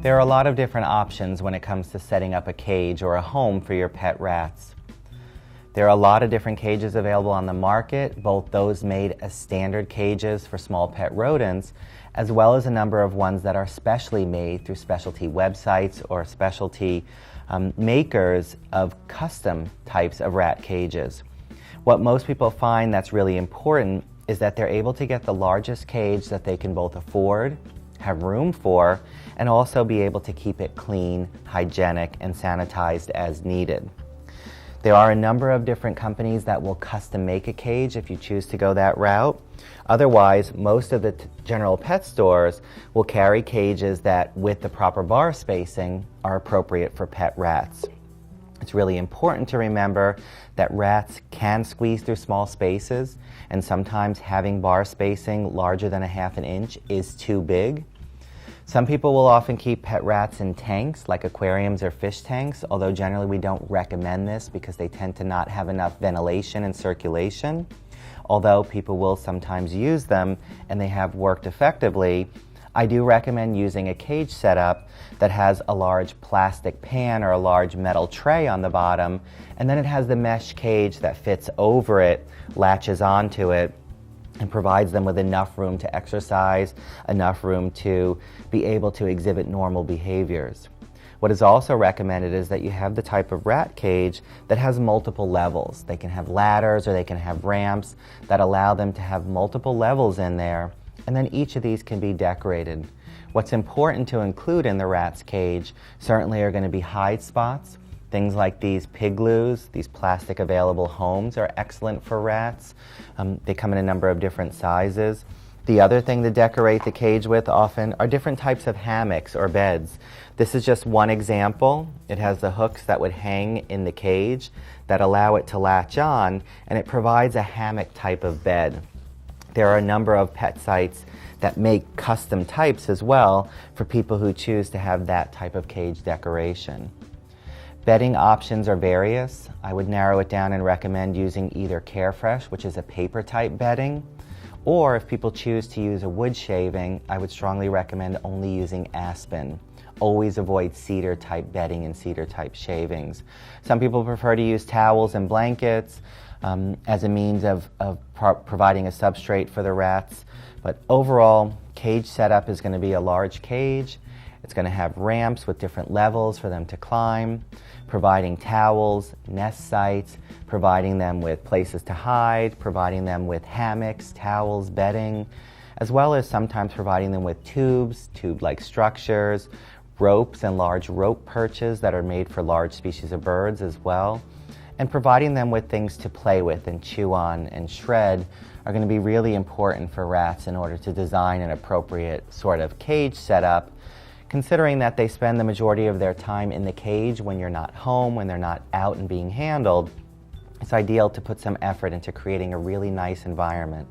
There are a lot of different options when it comes to setting up a cage or a home for your pet rats. There are a lot of different cages available on the market, both those made as standard cages for small pet rodents, as well as a number of ones that are specially made through specialty websites or specialty makers of custom types of rat cages. What most people find that's really important is that they're able to get the largest cage that they can both afford, have room for, and also be able to keep it clean, hygienic, and sanitized as needed. There are a number of different companies that will custom make a cage if you choose to go that route. Otherwise, most of the general pet stores will carry cages that, with the proper bar spacing, are appropriate for pet rats. It's really important to remember that rats can squeeze through small spaces, and sometimes having bar spacing larger than 1/2 inch is too big. Some people will often keep pet rats in tanks, like aquariums or fish tanks, although generally we don't recommend this because they tend to not have enough ventilation and circulation. Although people will sometimes use them and they have worked effectively, I do recommend using a cage setup that has a large plastic pan or a large metal tray on the bottom, and then it has the mesh cage that fits over it, latches onto it, and provides them with enough room to exercise, enough room to be able to exhibit normal behaviors. What is also recommended is that you have the type of rat cage that has multiple levels. They can have ladders or they can have ramps that allow them to have multiple levels in there, and then each of these can be decorated. What's important to include in the rat's cage certainly are going to be hide spots. Things like these igloos, these plastic available homes, are excellent for rats. They come in a number of different sizes. The other thing to decorate the cage with often are different types of hammocks or beds. This is just one example. It has the hooks that would hang in the cage that allow it to latch on, and it provides a hammock type of bed. There are a number of pet sites that make custom types as well for people who choose to have that type of cage decoration. Bedding options are various. I would narrow it down and recommend using either Carefresh, which is a paper type bedding, or if people choose to use a wood shaving, I would strongly recommend only using aspen. Always avoid cedar type bedding and cedar type shavings. Some people prefer to use towels and blankets as a means of providing a substrate for the rats, but overall, cage setup is going to be a large cage. It's going to have ramps with different levels for them to climb, providing towels, nest sites, providing them with places to hide, providing them with hammocks, towels, bedding, as well as sometimes providing them with tubes, tube-like structures, ropes and large rope perches that are made for large species of birds as well, and providing them with things to play with and chew on and shred are going to be really important for rats in order to design an appropriate sort of cage setup, considering that they spend the majority of their time in the cage when you're not home, when they're not out and being handled. It's ideal to put some effort into creating a really nice environment.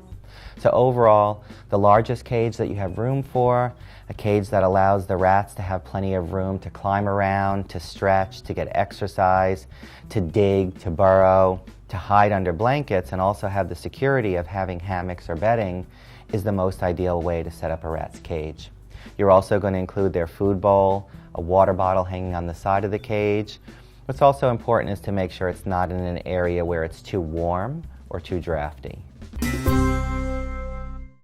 So overall, the largest cage that you have room for, a cage that allows the rats to have plenty of room to climb around, to stretch, to get exercise, to dig, to burrow, to hide under blankets, and also have the security of having hammocks or bedding, is the most ideal way to set up a rat's cage. You're also going to include their food bowl, a water bottle hanging on the side of the cage. What's also important is to make sure it's not in an area where it's too warm or too drafty.